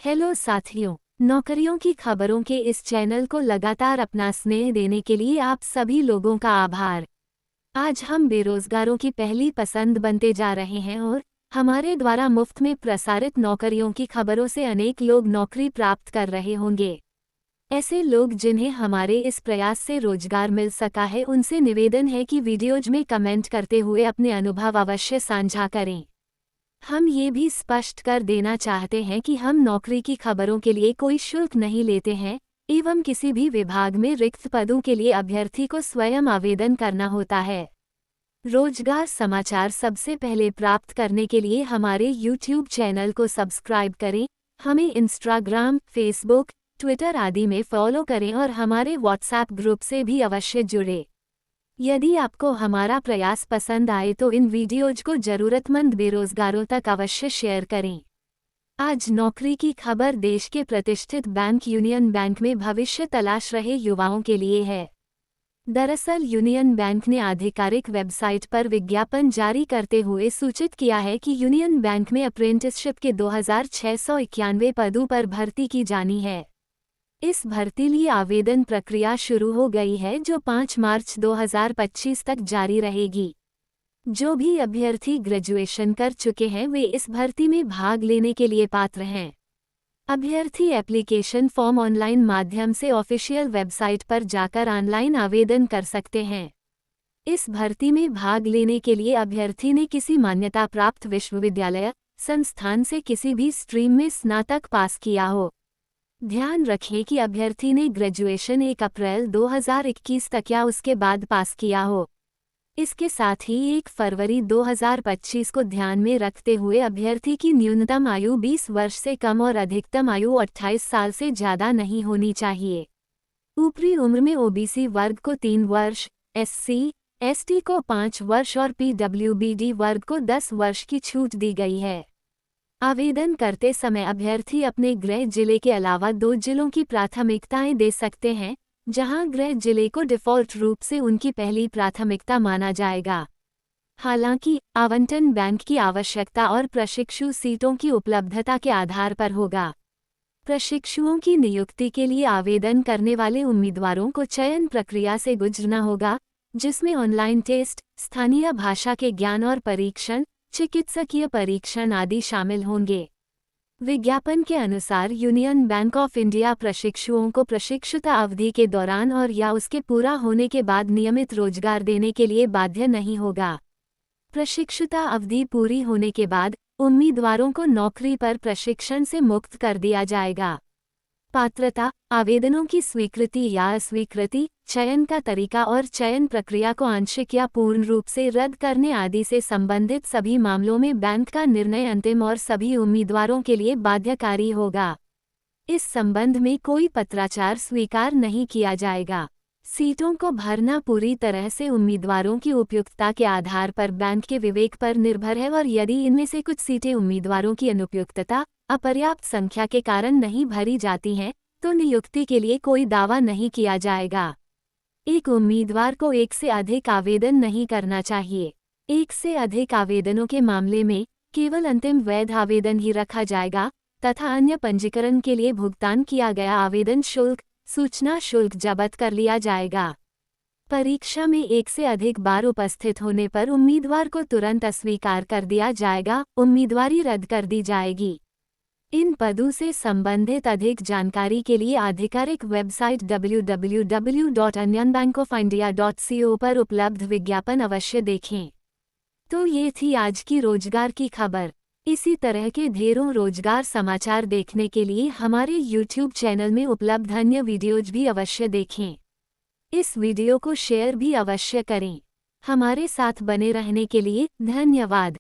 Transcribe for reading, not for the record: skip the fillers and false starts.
Hello साथियों, नौकरियों की खबरों के इस चैनल को लगातार अपना स्नेह देने के लिए आप सभी लोगों का आभार। आज हम बेरोजगारों की पहली पसंद बनते जा रहे हैं और हमारे द्वारा मुफ्त में प्रसारित नौकरियों की खबरों से अनेक लोग नौकरी प्राप्त कर रहे होंगे। ऐसे लोग जिन्हें हमारे इस प्रयास से रोजगार मिल सका है, उनसे निवेदन है कि वीडियोज में कमेंट करते हुए अपने अनुभव अवश्य साझा करें। हम ये भी स्पष्ट कर देना चाहते हैं कि हम नौकरी की खबरों के लिए कोई शुल्क नहीं लेते हैं एवं किसी भी विभाग में रिक्त पदों के लिए अभ्यर्थी को स्वयं आवेदन करना होता है। रोजगार समाचार सबसे पहले प्राप्त करने के लिए हमारे YouTube चैनल को सब्सक्राइब करें, हमें इंस्टाग्राम, फेसबुक, ट्विटर आदि में फॉलो करें और हमारे व्हाट्सएप ग्रुप से भी अवश्य जुड़े। यदि आपको हमारा प्रयास पसंद आए तो इन वीडियोज को जरूरतमंद बेरोजगारों तक अवश्य शेयर करें। आज नौकरी की खबर देश के प्रतिष्ठित बैंक यूनियन बैंक में भविष्य तलाश रहे युवाओं के लिए है। दरअसल यूनियन बैंक ने आधिकारिक वेबसाइट पर विज्ञापन जारी करते हुए सूचित किया है कि यूनियन बैंक में अप्रेंटिसशिप के 2691 पदों पर भर्ती की जानी है। इस भर्ती लिए आवेदन प्रक्रिया शुरू हो गई है, जो 5 मार्च 2025 तक जारी रहेगी। जो भी अभ्यर्थी ग्रेजुएशन कर चुके हैं वे इस भर्ती में भाग लेने के लिए पात्र हैं। अभ्यर्थी एप्लीकेशन फॉर्म ऑनलाइन माध्यम से ऑफिशियल वेबसाइट पर जाकर ऑनलाइन आवेदन कर सकते हैं। इस भर्ती में भाग लेने के लिए अभ्यर्थी ने किसी मान्यता प्राप्त विश्वविद्यालय, संस्थान से किसी भी स्ट्रीम में स्नातक पास किया हो। ध्यान रखें कि अभ्यर्थी ने ग्रेजुएशन 1 अप्रैल 2021 तक या उसके बाद पास किया हो। इसके साथ ही 1 फरवरी 2025 को ध्यान में रखते हुए अभ्यर्थी की न्यूनतम आयु 20 वर्ष से कम और अधिकतम आयु 28 साल से ज़्यादा नहीं होनी चाहिए। ऊपरी उम्र में ओबीसी वर्ग को 3 वर्ष, एससी, एसटी को 5 वर्ष और पीडब्ल्यूबीडी वर्ग को 10 वर्ष की छूट दी गई है। आवेदन करते समय अभ्यर्थी अपने गृह जिले के अलावा 2 जिलों की प्राथमिकताएं दे सकते हैं, जहां गृह जिले को डिफ़ॉल्ट रूप से उनकी पहली प्राथमिकता माना जाएगा। हालांकि आवंटन बैंक की आवश्यकता और प्रशिक्षु सीटों की उपलब्धता के आधार पर होगा। प्रशिक्षुओं की नियुक्ति के लिए आवेदन करने वाले उम्मीदवारों को चयन प्रक्रिया से गुजरना होगा, जिसमें ऑनलाइन टेस्ट, स्थानीय भाषा के ज्ञान और परीक्षण, चिकित्सकीय परीक्षण आदि शामिल होंगे। विज्ञापन के अनुसार यूनियन बैंक ऑफ इंडिया प्रशिक्षुओं को प्रशिक्षुता अवधि के दौरान और या उसके पूरा होने के बाद नियमित रोजगार देने के लिए बाध्य नहीं होगा। प्रशिक्षुता अवधि पूरी होने के बाद उम्मीदवारों को नौकरी पर प्रशिक्षण से मुक्त कर दिया जाएगा। पात्रता, आवेदनों की स्वीकृति या अस्वीकृति, चयन का तरीका और चयन प्रक्रिया को आंशिक या पूर्ण रूप से रद्द करने आदि से संबंधित सभी मामलों में बैंक का निर्णय अंतिम और सभी उम्मीदवारों के लिए बाध्यकारी होगा। इस संबंध में कोई पत्राचार स्वीकार नहीं किया जाएगा। सीटों को भरना पूरी तरह से उम्मीदवारों की उपयुक्तता के आधार पर बैंक के विवेक पर निर्भर है और यदि इनमें से कुछ सीटें उम्मीदवारों की अनुपयुक्तता, अपर्याप्त संख्या के कारण नहीं भरी जाती हैं, तो नियुक्ति के लिए कोई दावा नहीं किया जाएगा। एक उम्मीदवार को 1 से अधिक आवेदन नहीं करना चाहिए। 1 से अधिक आवेदनों के मामले में केवल अंतिम वैध आवेदन ही रखा जाएगा तथा अन्य पंजीकरण के लिए भुगतान किया गया आवेदन शुल्क, सूचना शुल्क जब्त कर लिया जाएगा। परीक्षा में 1 से अधिक बार उपस्थित होने पर उम्मीदवार को तुरंत अस्वीकार कर दिया जाएगा, उम्मीदवारी रद्द कर दी जाएगी। इन पदों से संबंधित अधिक जानकारी के लिए आधिकारिक वेबसाइट www.unionbankofindia.co पर उपलब्ध विज्ञापन अवश्य देखें। तो ये थी आज की रोजगार की खबर। इसी तरह के ढेरों रोजगार समाचार देखने के लिए हमारे YouTube चैनल में उपलब्ध अन्य वीडियोज भी अवश्य देखें। इस वीडियो को शेयर भी अवश्य करें। हमारे साथ बने रहने के लिए धन्यवाद।